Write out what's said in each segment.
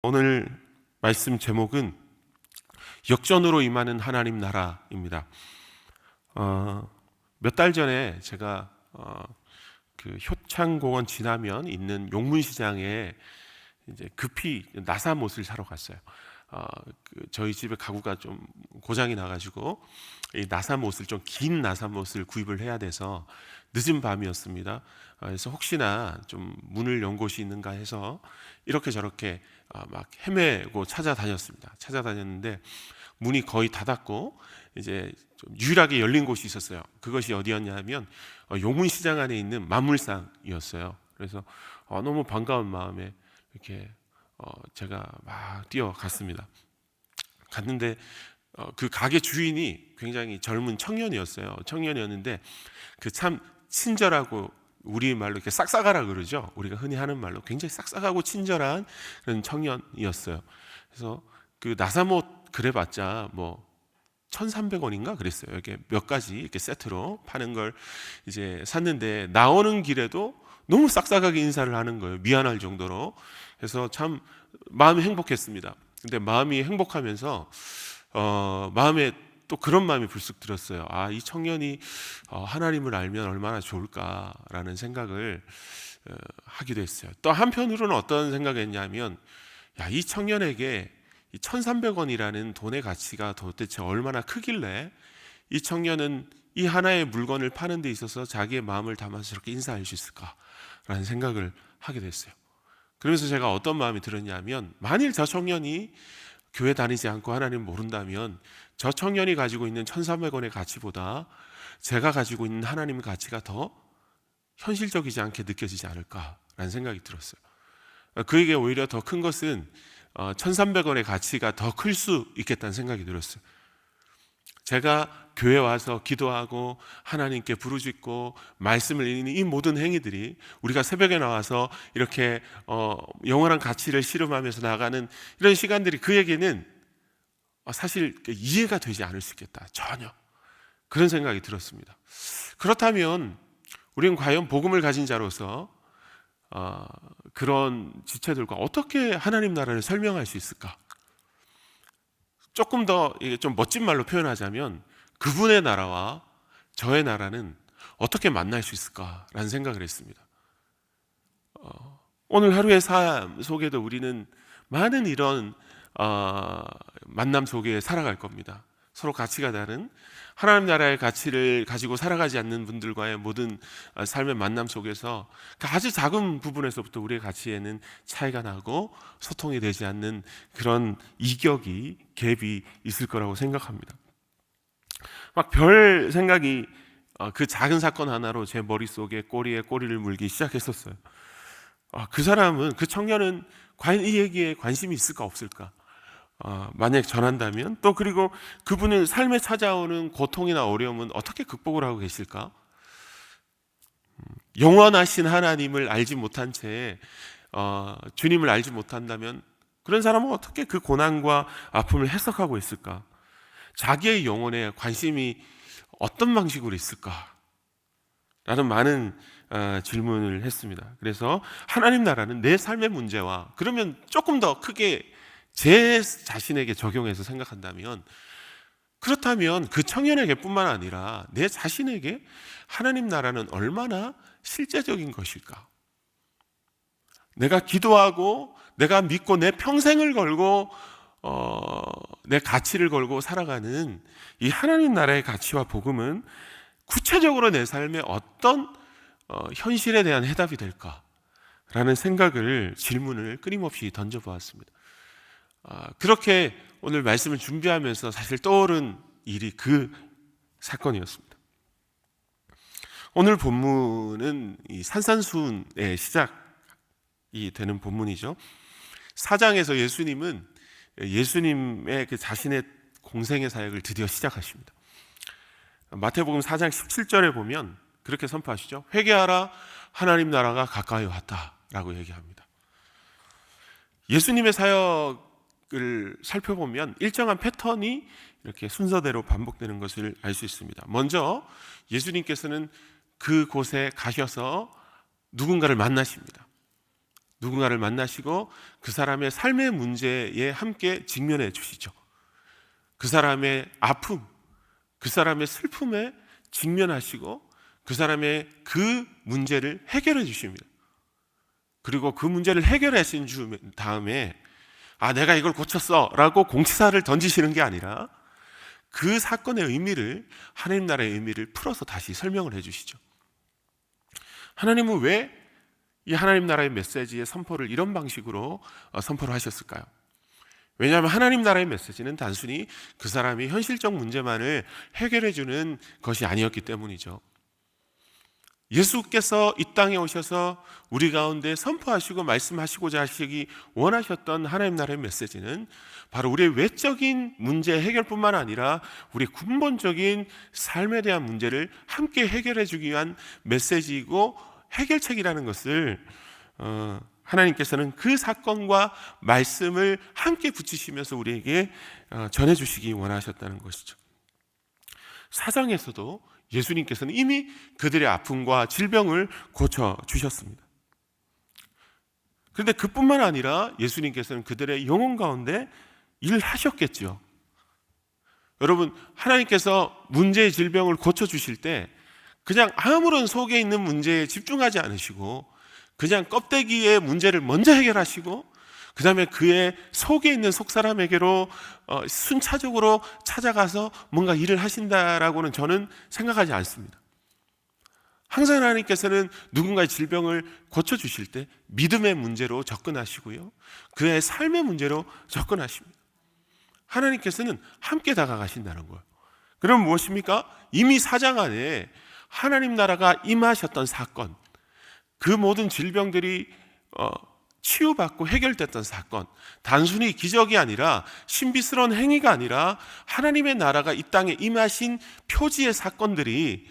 오늘 말씀 제목은 역전으로 임하는 하나님 나라입니다. 몇 달 전에 제가 그 효창공원 지나면 있는 용문시장에 이제 급히 나사못을 사러 갔어요. 저희 집에 가구가 좀 고장이 나가지고 이 나사못을 좀 긴 나사못을 구입을 해야 돼서 늦은 밤이었습니다. 그래서 혹시나 좀 문을 연 곳이 있는가 해서 이렇게 저렇게 막 헤매고 찾아다녔는데 문이 거의 닫았고 이제 좀 유일하게 열린 곳이 있었어요. 그것이 어디였냐면 용문시장 안에 있는 만물상이었어요. 그래서 너무 반가운 마음에 이렇게 제가 막 뛰어갔습니다. 갔는데 그 가게 주인이 굉장히 젊은 청년이었는데 그 참 친절하고 우리 말로 이렇게 싹싹하라 그러죠. 우리가 흔히 하는 말로 굉장히 싹싹하고 친절한 그런 청년이었어요. 그래서 그 나사못 그래봤자 뭐 1,300원인가 그랬어요. 이렇게 몇 가지 이렇게 세트로 파는 걸 이제 샀는데 나오는 길에도 너무 싹싹하게 인사를 하는 거예요. 미안할 정도로. 그래서 참 마음이 행복했습니다. 근데 마음이 행복하면서 마음에 또 그런 마음이 불쑥 들었어요. 이 청년이 하나님을 알면 얼마나 좋을까라는 생각을 하기도 했어요. 또 한편으로는 어떤 생각을 했냐면 이 청년에게 이 1,300원이라는 돈의 가치가 도대체 얼마나 크길래 이 청년은 이 하나의 물건을 파는 데 있어서 자기의 마음을 담아서 저렇게 인사할 수 있을까라는 생각을 하게 됐어요. 그러면서 제가 어떤 마음이 들었냐면 만일 저 청년이 교회 다니지 않고 하나님을 모른다면 저 청년이 가지고 있는 1,300원의 가치보다 제가 가지고 있는 하나님의 가치가 더 현실적이지 않게 느껴지지 않을까라는 생각이 들었어요. 그에게 오히려 더 큰 것은 1,300원의 가치가 더 클 수 있겠다는 생각이 들었어요. 제가 교회 와서 기도하고 하나님께 부르짖고 말씀을 읽는 이 모든 행위들이 우리가 새벽에 나와서 이렇게 영원한 가치를 씨름하면서 나가는 이런 시간들이 그에게는 사실 이해가 되지 않을 수 있겠다. 전혀. 그런 생각이 들었습니다. 그렇다면 우리는 과연 복음을 가진 자로서 그런 지체들과 어떻게 하나님 나라를 설명할 수 있을까? 조금 더 좀 멋진 말로 표현하자면 그분의 나라와 저의 나라는 어떻게 만날 수 있을까라는 생각을 했습니다. 오늘 하루의 삶 속에도 우리는 많은 이런 만남 속에 살아갈 겁니다. 서로 가치가 다른 하나님 나라의 가치를 가지고 살아가지 않는 분들과의 모든 삶의 만남 속에서 아주 작은 부분에서부터 우리의 가치에는 차이가 나고 소통이 되지 않는 그런 이격이, 갭이 있을 거라고 생각합니다. 막 별 생각이 그 작은 사건 하나로 제 머릿속에 꼬리에 꼬리를 물기 시작했었어요. 그 청년은 과연 이 얘기에 관심이 있을까 없을까? 만약 전한다면 또 그리고 그분은 삶에 찾아오는 고통이나 어려움은 어떻게 극복을 하고 계실까? 영원하신 하나님을 알지 못한 채 주님을 알지 못한다면 그런 사람은 어떻게 그 고난과 아픔을 해석하고 있을까? 자기의 영혼에 관심이 어떤 방식으로 있을까? 라는 많은 질문을 했습니다. 그래서 하나님 나라는 내 삶의 문제와 그러면 조금 더 크게 제 자신에게 적용해서 생각한다면 그렇다면 그 청년에게 뿐만 아니라 내 자신에게 하나님 나라는 얼마나 실제적인 것일까? 내가 기도하고 내가 믿고 내 평생을 걸고 내 가치를 걸고 살아가는 이 하나님 나라의 가치와 복음은 구체적으로 내 삶에 어떤 현실에 대한 해답이 될까라는 질문을 끊임없이 던져보았습니다. 그렇게 오늘 말씀을 준비하면서 사실 떠오른 일이 그 사건이었습니다. 오늘 본문은 이 산산수훈의 시작이 되는 본문이죠. 4장에서 예수님의 그 자신의 공생의 사역을 드디어 시작하십니다. 마태복음 4장 17절에 보면 그렇게 선포하시죠. 회개하라, 하나님 나라가 가까이 왔다라고 얘기합니다. 예수님의 사역을 살펴보면 일정한 패턴이 이렇게 순서대로 반복되는 것을 알 수 있습니다. 먼저 예수님께서는 그곳에 가셔서 누군가를 만나십니다. 누군가를 만나시고 그 사람의 삶의 문제에 함께 직면해 주시죠. 그 사람의 아픔, 그 사람의 슬픔에 직면하시고 그 사람의 그 문제를 해결해 주십니다. 그리고 그 문제를 해결하신 다음에 내가 이걸 고쳤어 라고 공치사를 던지시는 게 아니라 그 사건의 의미를, 하나님 나라의 의미를 풀어서 다시 설명을 해 주시죠. 하나님은 왜 이 하나님 나라의 메시지의 선포를 이런 방식으로 선포를 하셨을까요? 왜냐하면 하나님 나라의 메시지는 단순히 그 사람이 현실적 문제만을 해결해 주는 것이 아니었기 때문이죠. 예수께서 이 땅에 오셔서 우리 가운데 선포하시고 말씀하시고자 하시기 원하셨던 하나님 나라의 메시지는 바로 우리의 외적인 문제 해결뿐만 아니라 우리 근본적인 삶에 대한 문제를 함께 해결해 주기 위한 메시지이고 해결책이라는 것을 하나님께서는 그 사건과 말씀을 함께 붙이시면서 우리에게 전해주시기 원하셨다는 것이죠. 사장에서도 예수님께서는 이미 그들의 아픔과 질병을 고쳐주셨습니다. 그런데 그뿐만 아니라 예수님께서는 그들의 영혼 가운데 일하셨겠죠. 여러분, 하나님께서 문제의 질병을 고쳐주실 때 그냥 아무런 속에 있는 문제에 집중하지 않으시고 그냥 껍데기의 문제를 먼저 해결하시고 그 다음에 그의 속에 있는 속사람에게로 순차적으로 찾아가서 뭔가 일을 하신다라고는 저는 생각하지 않습니다. 항상 하나님께서는 누군가의 질병을 고쳐주실 때 믿음의 문제로 접근하시고요, 그의 삶의 문제로 접근하십니다. 하나님께서는 함께 다가가신다는 거예요. 그럼 무엇입니까? 이미 4장 안에 하나님 나라가 임하셨던 사건, 그 모든 질병들이 치유받고 해결됐던 사건, 단순히 기적이 아니라 신비스러운 행위가 아니라 하나님의 나라가 이 땅에 임하신 표지의 사건들이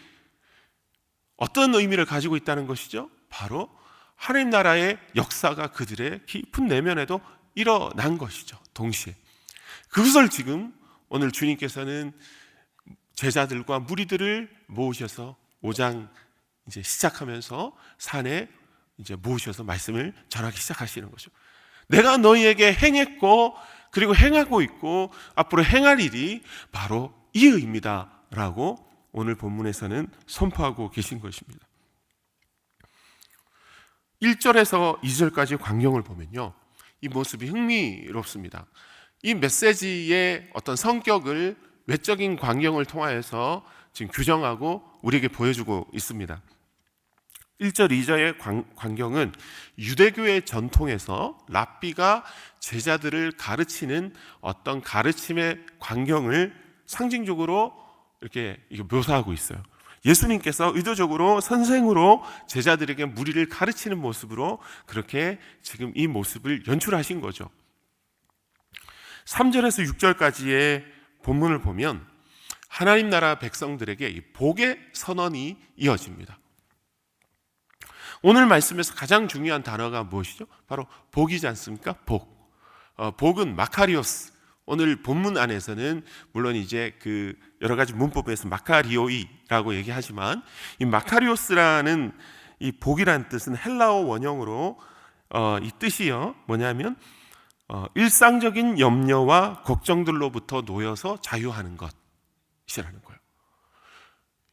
어떤 의미를 가지고 있다는 것이죠? 바로 하나님 나라의 역사가 그들의 깊은 내면에도 일어난 것이죠. 동시에 그것을 지금 오늘 주님께서는 제자들과 무리들을 모으셔서 5장 이제 시작하면서 산에 이제 모으셔서 말씀을 전하기 시작하시는 거죠. 내가 너희에게 행했고 그리고 행하고 있고 앞으로 행할 일이 바로 이 의미다라고 오늘 본문에서는 선포하고 계신 것입니다. 1절에서 2절까지 광경을 보면요, 이 모습이 흥미롭습니다. 이 메시지의 어떤 성격을 외적인 광경을 통하여서 지금 규정하고 우리에게 보여주고 있습니다. 1절, 2절의 광경은 유대교의 전통에서 랍비가 제자들을 가르치는 어떤 가르침의 광경을 상징적으로 이렇게 묘사하고 있어요. 예수님께서 의도적으로 선생으로 제자들에게 무리를 가르치는 모습으로 그렇게 지금 이 모습을 연출하신 거죠. 3절에서 6절까지의 본문을 보면 하나님 나라 백성들에게 이 복의 선언이 이어집니다. 오늘 말씀에서 가장 중요한 단어가 무엇이죠? 바로 복이지 않습니까? 복. 복은 마카리오스. 오늘 본문 안에서는 물론 이제 그 여러 가지 문법에서 마카리오이라고 얘기하지만 이 마카리오스라는 이 복이라는 뜻은 헬라어 원형으로 이 뜻이요 뭐냐면 일상적인 염려와 걱정들로부터 놓여서 자유하는 것이라는 거예요.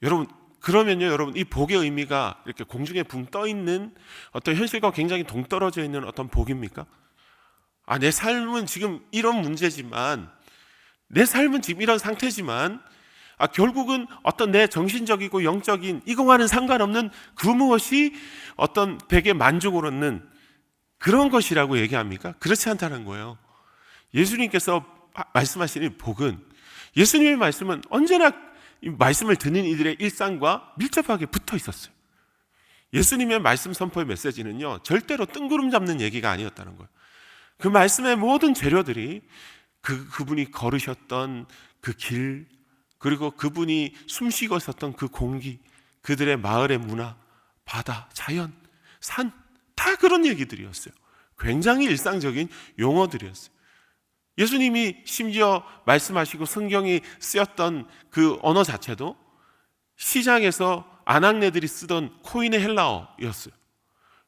여러분, 그러면요, 여러분, 이 복의 의미가 이렇게 공중에 붕 떠 있는 어떤 현실과 굉장히 동떨어져 있는 어떤 복입니까? 내 삶은 지금 이런 문제지만, 내 삶은 지금 이런 상태지만, 결국은 어떤 내 정신적이고 영적인 이거와는 상관없는 그 무엇이 어떤 백의 만족을 얻는 그런 것이라고 얘기합니까? 그렇지 않다는 거예요. 예수님께서 말씀하시는 복은, 예수님의 말씀은 언제나 이 말씀을 듣는 이들의 일상과 밀접하게 붙어 있었어요. 예수님의 말씀 선포의 메시지는요, 절대로 뜬구름 잡는 얘기가 아니었다는 거예요. 그 말씀의 모든 재료들이 그분이 걸으셨던 그 길, 그리고 그분이 숨쉬고 있었던 그 공기, 그들의 마을의 문화, 바다, 자연, 산, 다 그런 얘기들이었어요. 굉장히 일상적인 용어들이었어요. 예수님이 심지어 말씀하시고 성경이 쓰였던 그 언어 자체도 시장에서 아낙네들이 쓰던 코인의 헬라어였어요.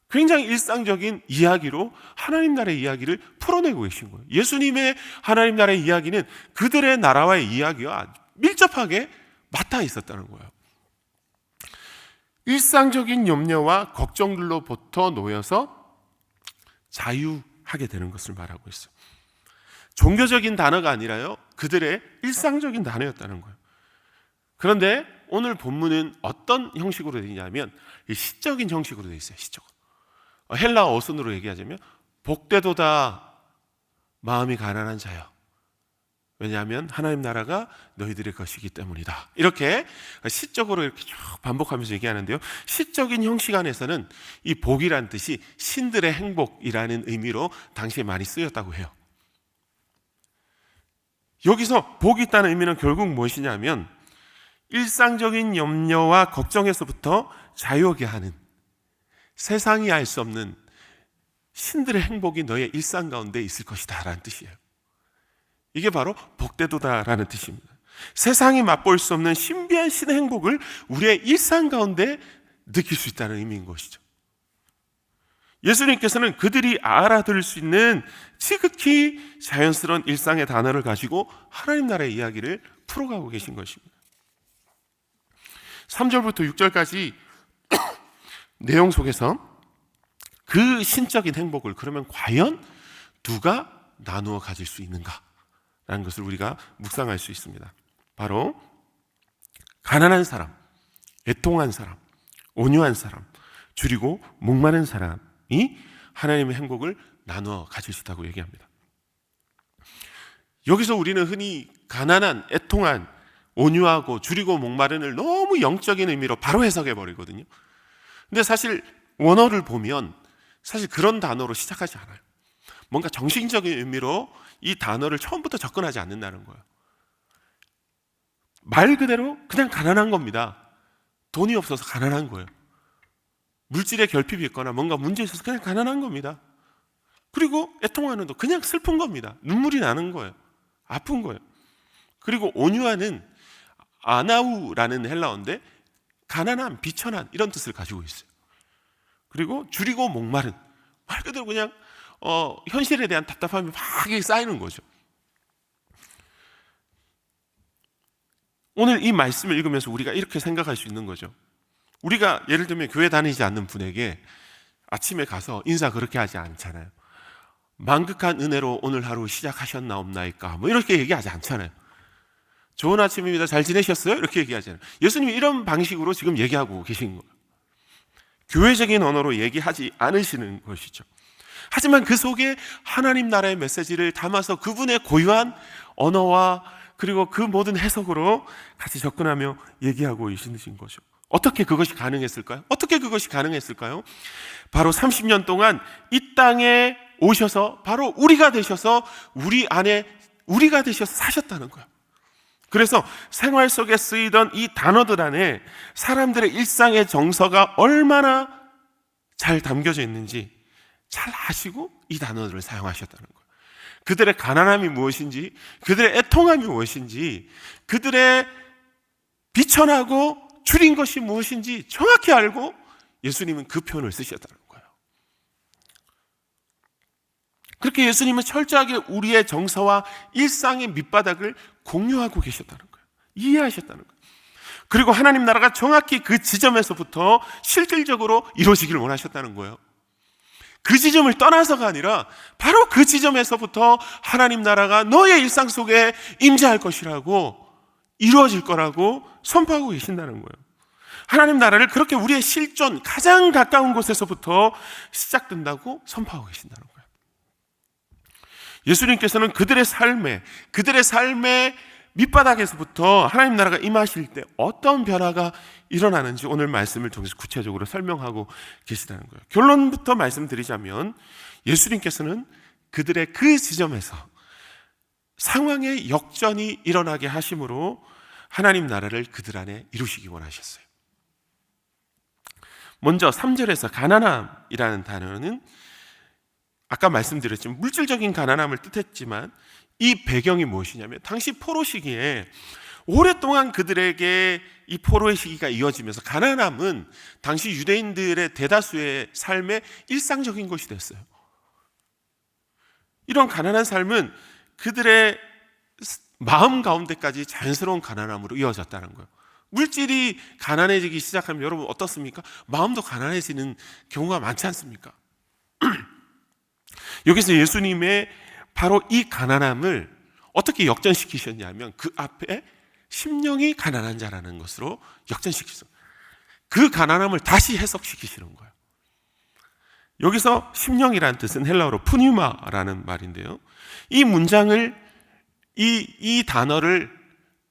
굉장히 일상적인 이야기로 하나님 나라의 이야기를 풀어내고 계신 거예요. 예수님의 하나님 나라의 이야기는 그들의 나라와의 이야기와 밀접하게 맞닿아 있었다는 거예요. 일상적인 염려와 걱정들로부터 놓여서 자유하게 되는 것을 말하고 있어요. 종교적인 단어가 아니라요, 그들의 일상적인 단어였다는 거예요. 그런데 오늘 본문은 어떤 형식으로 되어 있냐면 시적인 형식으로 되어 있어요. 시적. 헬라어 어순으로 얘기하자면 복되도다 마음이 가난한 자여, 왜냐하면 하나님 나라가 너희들의 것이기 때문이다. 이렇게 시적으로 이렇게 쭉 반복하면서 얘기하는데요, 시적인 형식 안에서는 이 복이란 뜻이 신들의 행복이라는 의미로 당시에 많이 쓰였다고 해요. 여기서 복이 있다는 의미는 결국 무엇이냐면 일상적인 염려와 걱정에서부터 자유하게 하는, 세상이 알 수 없는 신들의 행복이 너의 일상 가운데 있을 것이다 라는 뜻이에요. 이게 바로 복되도다라는 뜻입니다. 세상이 맛볼 수 없는 신비한 신의 행복을 우리의 일상 가운데 느낄 수 있다는 의미인 것이죠. 예수님께서는 그들이 알아들을 수 있는 지극히 자연스러운 일상의 단어를 가지고 하나님 나라의 이야기를 풀어가고 계신 것입니다. 3절부터 6절까지 내용 속에서 그 신적인 행복을 그러면 과연 누가 나누어 가질 수 있는가 라는 것을 우리가 묵상할 수 있습니다. 바로 가난한 사람, 애통한 사람, 온유한 사람, 줄이고 목마른 사람이 하나님의 행복을 나누어 가질 수 있다고 얘기합니다. 여기서 우리는 흔히 가난한, 애통한, 온유하고 줄이고 목마른을 너무 영적인 의미로 바로 해석해 버리거든요. 근데 사실 원어를 보면 사실 그런 단어로 시작하지 않아요. 뭔가 정신적인 의미로 이 단어를 처음부터 접근하지 않는다는 거예요. 말 그대로 그냥 가난한 겁니다. 돈이 없어서 가난한 거예요. 물질의 결핍이 있거나 뭔가 문제 있어서 그냥 가난한 겁니다. 그리고 애통하는 도 그냥 슬픈 겁니다. 눈물이 나는 거예요. 아픈 거예요. 그리고 온유하는 아나우라는 헬라어인데 가난한, 비천한 이런 뜻을 가지고 있어요. 그리고 줄이고 목마른, 말 그대로 그냥 현실에 대한 답답함이 막 쌓이는 거죠. 오늘 이 말씀을 읽으면서 우리가 이렇게 생각할 수 있는 거죠. 우리가 예를 들면 교회 다니지 않는 분에게 아침에 가서 인사 그렇게 하지 않잖아요. 만극한 은혜로 오늘 하루 시작하셨나옵나이까 뭐 이렇게 얘기하지 않잖아요. 좋은 아침입니다. 잘 지내셨어요? 이렇게 얘기하잖아요. 예수님이 이런 방식으로 지금 얘기하고 계신 거예요. 교회적인 언어로 얘기하지 않으시는 것이죠. 하지만 그 속에 하나님 나라의 메시지를 담아서 그분의 고유한 언어와 그리고 그 모든 해석으로 같이 접근하며 얘기하고 계시는 거죠. 어떻게 그것이 가능했을까요? 어떻게 그것이 가능했을까요? 바로 30년 동안 이 땅에 오셔서 바로 우리가 되셔서 우리 안에 우리가 되셔서 사셨다는 거예요. 그래서 생활 속에 쓰이던 이 단어들 안에 사람들의 일상의 정서가 얼마나 잘 담겨져 있는지 잘 아시고 이 단어들을 사용하셨다는 거예요. 그들의 가난함이 무엇인지, 그들의 애통함이 무엇인지, 그들의 비천하고 줄인 것이 무엇인지 정확히 알고 예수님은 그 표현을 쓰셨다는 거예요. 그렇게 예수님은 철저하게 우리의 정서와 일상의 밑바닥을 공유하고 계셨다는 거예요. 이해하셨다는 거예요. 그리고 하나님 나라가 정확히 그 지점에서부터 실질적으로 이루어지기를 원하셨다는 거예요. 그 지점을 떠나서가 아니라 바로 그 지점에서부터 하나님 나라가 너의 일상 속에 임재할 것이라고, 이루어질 거라고 선포하고 계신다는 거예요. 하나님 나라를 그렇게 우리의 실존 가장 가까운 곳에서부터 시작된다고 선포하고 계신다는 거예요. 예수님께서는 그들의 삶의 밑바닥에서부터 하나님 나라가 임하실 때 어떤 변화가 일어나는지 오늘 말씀을 통해서 구체적으로 설명하고 계시다는 거예요. 결론부터 말씀드리자면 예수님께서는 그들의 그 지점에서 상황의 역전이 일어나게 하심으로 하나님 나라를 그들 안에 이루시기 원하셨어요. 먼저 3절에서 가난함이라는 단어는 아까 말씀드렸지만 물질적인 가난함을 뜻했지만 이 배경이 무엇이냐면 당시 포로 시기에 오랫동안 그들에게 이 포로의 시기가 이어지면서 가난함은 당시 유대인들의 대다수의 삶의 일상적인 것이 됐어요. 이런 가난한 삶은 그들의 마음 가운데까지 자연스러운 가난함으로 이어졌다는 거예요. 물질이 가난해지기 시작하면 여러분 어떻습니까? 마음도 가난해지는 경우가 많지 않습니까? 여기서 예수님의 바로 이 가난함을 어떻게 역전시키셨냐면 그 앞에 심령이 가난한 자라는 것으로 역전시키셨어요. 그 가난함을 다시 해석시키시는 거예요. 여기서 심령이라는 뜻은 헬라어로 푸뉴마라는 말인데요. 이 문장을 이 단어를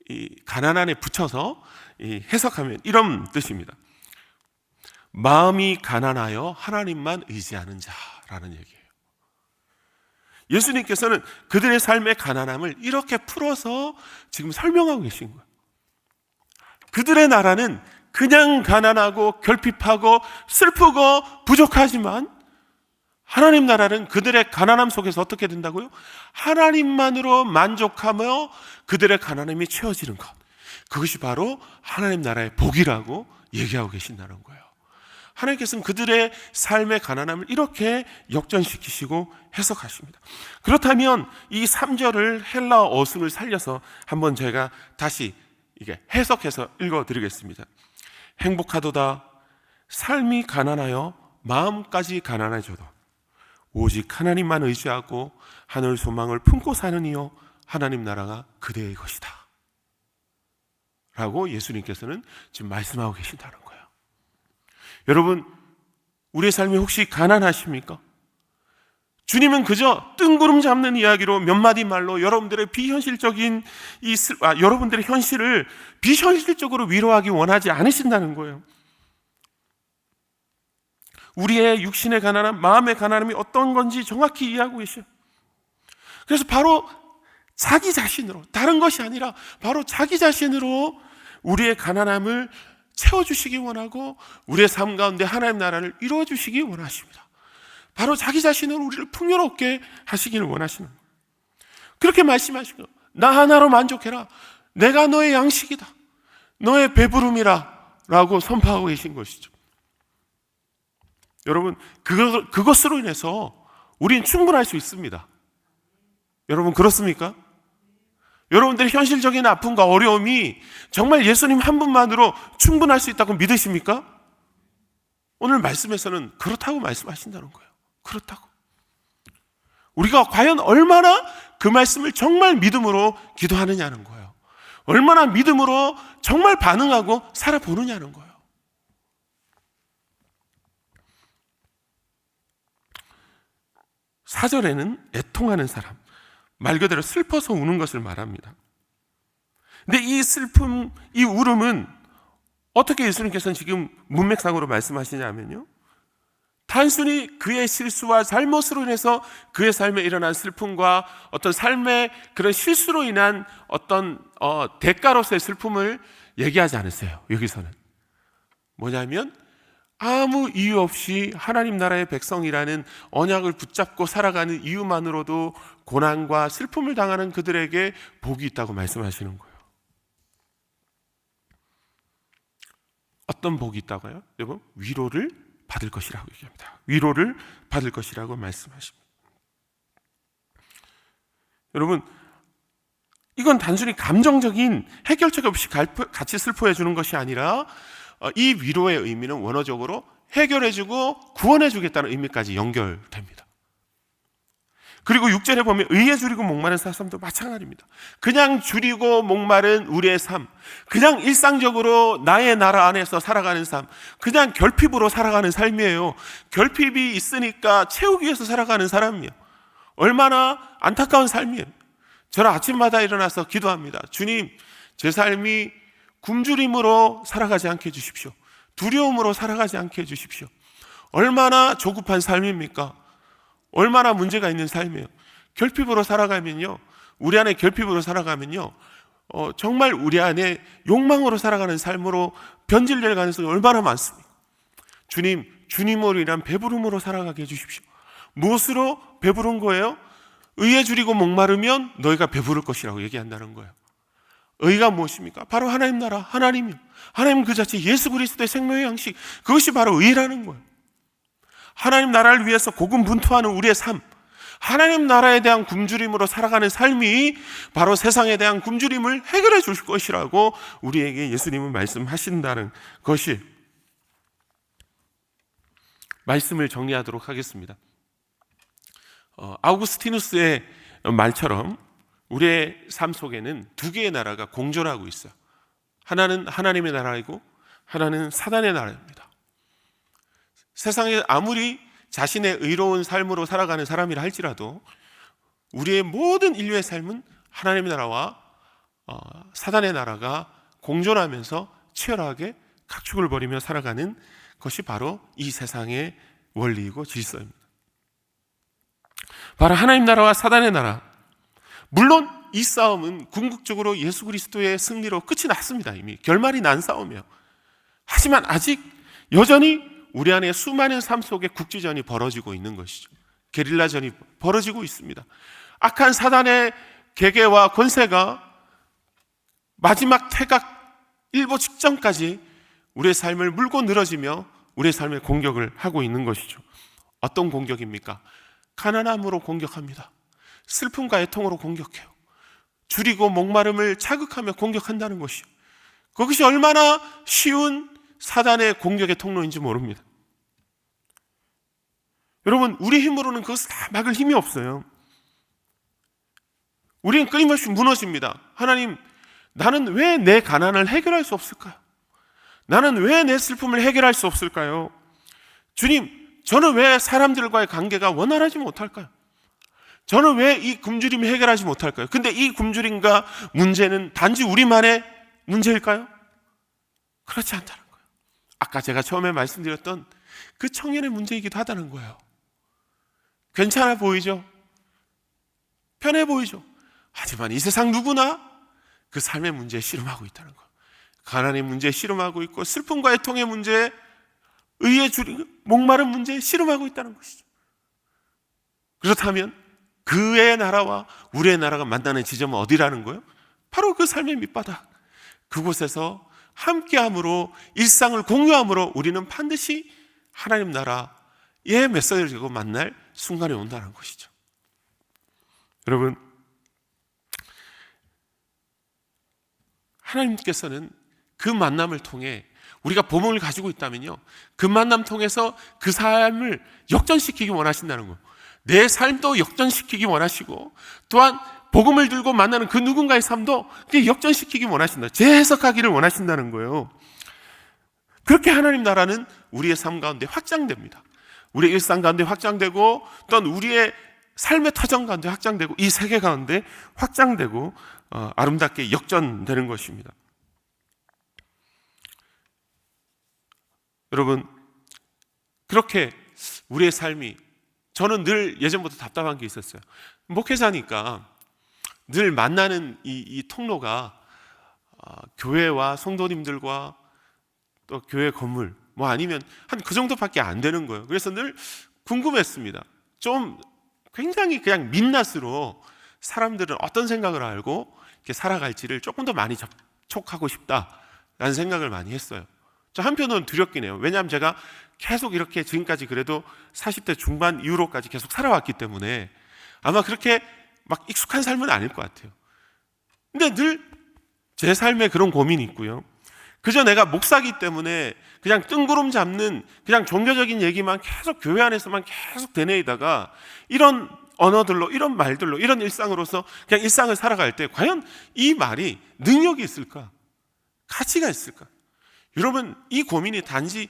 이 가난 안에 붙여서 해석하면 이런 뜻입니다. 마음이 가난하여 하나님만 의지하는 자라는 얘기예요. 예수님께서는 그들의 삶의 가난함을 이렇게 풀어서 지금 설명하고 계신 거예요. 그들의 나라는 그냥 가난하고 결핍하고 슬프고 부족하지만 하나님 나라는 그들의 가난함 속에서 어떻게 된다고요? 하나님만으로 만족하며 그들의 가난함이 채워지는 것, 그것이 바로 하나님 나라의 복이라고 얘기하고 계신다는 거예요. 하나님께서는 그들의 삶의 가난함을 이렇게 역전시키시고 해석하십니다. 그렇다면 이 3절을 헬라어 어순을 살려서 한번 제가 다시 이게 해석해서 읽어드리겠습니다. 행복하도다 삶이 가난하여 마음까지 가난해져도 오직 하나님만 의지하고 하늘 소망을 품고 사는 이요 하나님 나라가 그대의 것이다 라고 예수님께서는 지금 말씀하고 계신다는 거예요. 여러분, 우리의 삶이 혹시 가난하십니까? 주님은 그저 뜬구름 잡는 이야기로 몇 마디 말로 여러분들의 비현실적인 여러분들의 현실을 비현실적으로 위로하기 원하지 않으신다는 거예요. 우리의 육신의 가난함, 마음의 가난함이 어떤 건지 정확히 이해하고 계셔요. 그래서 바로 자기 자신으로, 다른 것이 아니라 바로 자기 자신으로 우리의 가난함을 채워주시기 원하고 우리의 삶 가운데 하나님 나라를 이루어주시기 원하십니다. 바로 자기 자신으로 우리를 풍요롭게 하시기를 원하시는 거예요. 그렇게 말씀하시고 나 하나로 만족해라. 내가 너의 양식이다. 너의 배부름이라 라고 선포하고 계신 것이죠. 여러분, 그것으로 인해서 우리는 충분할 수 있습니다. 여러분 그렇습니까? 여러분들의 현실적인 아픔과 어려움이 정말 예수님 한 분만으로 충분할 수 있다고 믿으십니까? 오늘 말씀에서는 그렇다고 말씀하신다는 거예요. 그렇다고. 우리가 과연 얼마나 그 말씀을 정말 믿음으로 기도하느냐는 거예요. 얼마나 믿음으로 정말 반응하고 살아보느냐는 거예요. 사절에는 애통하는 사람, 말 그대로 슬퍼서 우는 것을 말합니다. 근데 이 슬픔, 이 울음은 어떻게 예수님께서는 지금 문맥상으로 말씀하시냐면요, 단순히 그의 실수와 잘못으로 인해서 그의 삶에 일어난 슬픔과 어떤 삶의 그런 실수로 인한 어떤 대가로서의 슬픔을 얘기하지 않으세요. 여기서는 뭐냐면 아무 이유 없이 하나님 나라의 백성이라는 언약을 붙잡고 살아가는 이유만으로도 고난과 슬픔을 당하는 그들에게 복이 있다고 말씀하시는 거예요. 어떤 복이 있다고요? 여러분, 위로를 받을 것이라고 얘기합니다. 위로를 받을 것이라고 말씀하십니다. 여러분, 이건 단순히 감정적인 해결책 없이 같이 슬퍼해 주는 것이 아니라 이 위로의 의미는 원어적으로 해결해주고 구원해주겠다는 의미까지 연결됩니다. 그리고 6절에 보면 의에 줄이고 목마른 사람도 마찬가지입니다. 그냥 줄이고 목마른 우리의 삶, 그냥 일상적으로 나의 나라 안에서 살아가는 삶, 그냥 결핍으로 살아가는 삶이에요. 결핍이 있으니까 채우기 위해서 살아가는 사람이에요. 얼마나 안타까운 삶이에요. 저는 아침마다 일어나서 기도합니다. 주님, 제 삶이 굶주림으로 살아가지 않게 해주십시오. 두려움으로 살아가지 않게 해주십시오. 얼마나 조급한 삶입니까? 얼마나 문제가 있는 삶이에요. 결핍으로 살아가면요, 우리 안에 결핍으로 살아가면요, 정말 우리 안에 욕망으로 살아가는 삶으로 변질될 가능성이 얼마나 많습니까? 주님, 주님으로 인한 배부름으로 살아가게 해주십시오. 무엇으로 배부른 거예요? 의에 줄이고 목마르면 너희가 배부를 것이라고 얘기한다는 거예요. 의가 무엇입니까? 바로 하나님 나라, 하나님이요. 하나님 그 자체 예수 그리스도의 생명의 양식, 그것이 바로 의라는 거예요. 하나님 나라를 위해서 고군분투하는 우리의 삶, 하나님 나라에 대한 굶주림으로 살아가는 삶이 바로 세상에 대한 굶주림을 해결해 줄 것이라고 우리에게 예수님은 말씀하신다는 것이. 말씀을 정리하도록 하겠습니다. 아우구스티누스의 말처럼 우리의 삶 속에는 두 개의 나라가 공존하고 있어요. 하나는 하나님의 나라이고 하나는 사단의 나라입니다. 세상에 아무리 자신의 의로운 삶으로 살아가는 사람이라 할지라도 우리의 모든 인류의 삶은 하나님의 나라와 사단의 나라가 공존하면서 치열하게 각축을 벌이며 살아가는 것이 바로 이 세상의 원리이고 질서입니다. 바로 하나님 나라와 사단의 나라. 물론 이 싸움은 궁극적으로 예수 그리스도의 승리로 끝이 났습니다. 이미 결말이 난 싸움이에요. 하지만 아직 여전히 우리 안에 수많은 삶 속에 국지전이 벌어지고 있는 것이죠. 게릴라전이 벌어지고 있습니다. 악한 사단의 계계와 권세가 마지막 태각 일보 직전까지 우리의 삶을 물고 늘어지며 우리의 삶에 공격을 하고 있는 것이죠. 어떤 공격입니까? 가난함으로 공격합니다. 슬픔과 애통으로 공격해요. 줄이고 목마름을 자극하며 공격한다는 것이요. 그것이 얼마나 쉬운 사단의 공격의 통로인지 모릅니다. 여러분, 우리 힘으로는 그것을 다 막을 힘이 없어요. 우리는 끊임없이 무너집니다. 하나님, 나는 왜 내 가난을 해결할 수 없을까요? 나는 왜 내 슬픔을 해결할 수 없을까요? 주님, 저는 왜 사람들과의 관계가 원활하지 못할까요? 저는 왜 이 굶주림을 해결하지 못할까요? 근데 이 굶주림과 문제는 단지 우리만의 문제일까요? 그렇지 않다는 거예요. 아까 제가 처음에 말씀드렸던 그 청년의 문제이기도 하다는 거예요. 괜찮아 보이죠? 편해 보이죠? 하지만 이 세상 누구나 그 삶의 문제에 씨름하고 있다는 거예요. 가난의 문제에 씨름하고 있고 슬픔과 애통의 문제에 의에 목마른 문제에 씨름하고 있다는 것이죠. 그렇다면 그의 나라와 우리의 나라가 만나는 지점은 어디라는 거예요? 바로 그 삶의 밑바닥, 그곳에서 함께함으로 일상을 공유함으로 우리는 반드시 하나님 나라의 메시지를 지고 만날 순간이 온다는 것이죠. 여러분, 하나님께서는 그 만남을 통해 우리가 복음을 가지고 있다면요, 그 만남 통해서 그 삶을 역전시키기 원하신다는 거예요. 내 삶도 역전시키기 원하시고 또한 복음을 들고 만나는 그 누군가의 삶도 역전시키기 원하신다. 재해석하기를 원하신다는 거예요. 그렇게 하나님 나라는 우리의 삶 가운데 확장됩니다. 우리의 일상 가운데 확장되고 또한 우리의 삶의 터전 가운데 확장되고 이 세계 가운데 확장되고 아름답게 역전되는 것입니다. 여러분, 그렇게 우리의 삶이, 저는 늘 예전부터 답답한 게 있었어요. 목회자니까 늘 만나는 이 통로가 교회와 성도님들과 또 교회 건물 뭐 아니면 한 그 정도밖에 안 되는 거예요. 그래서 늘 궁금했습니다. 좀 굉장히 그냥 민낯으로 사람들은 어떤 생각을 알고 이렇게 살아갈지를 조금 더 많이 접촉하고 싶다라는 생각을 많이 했어요. 저 한편으로는 두렵긴 해요. 왜냐하면 제가 계속 이렇게 지금까지 그래도 40대 중반 이후로까지 계속 살아왔기 때문에 아마 그렇게 막 익숙한 삶은 아닐 것 같아요. 근데 늘 제 삶에 그런 고민이 있고요. 그저 내가 목사기 때문에 그냥 뜬구름 잡는 그냥 종교적인 얘기만 계속 교회 안에서만 계속 되뇌이다가 이런 언어들로, 이런 말들로, 이런 일상으로서 그냥 일상을 살아갈 때 과연 이 말이 능력이 있을까? 가치가 있을까? 여러분, 이 고민이 단지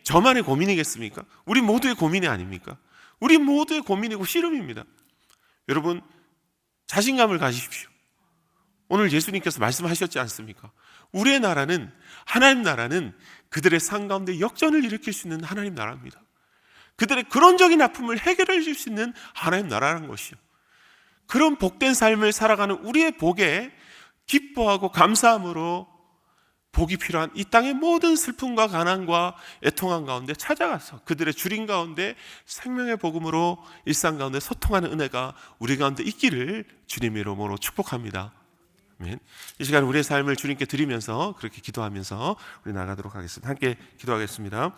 저만의 고민이겠습니까? 우리 모두의 고민이 아닙니까? 우리 모두의 고민이고 씨름입니다. 여러분, 자신감을 가지십시오. 오늘 예수님께서 말씀하셨지 않습니까? 우리의 나라는, 하나님 나라는 그들의 삶 가운데 역전을 일으킬 수 있는 하나님 나라입니다. 그들의 근원적인 아픔을 해결해 줄 수 있는 하나님 나라라는 것이요. 그런 복된 삶을 살아가는 우리의 복에 기뻐하고 감사함으로 복이 필요한 이 땅의 모든 슬픔과 가난과 애통함 가운데 찾아가서 그들의 주림 가운데 생명의 복음으로 일상 가운데 소통하는 은혜가 우리 가운데 있기를 주님의 이름으로 축복합니다. 아멘. 이 시간 우리의 삶을 주님께 드리면서 그렇게 기도하면서 우리 나가도록 하겠습니다. 함께 기도하겠습니다.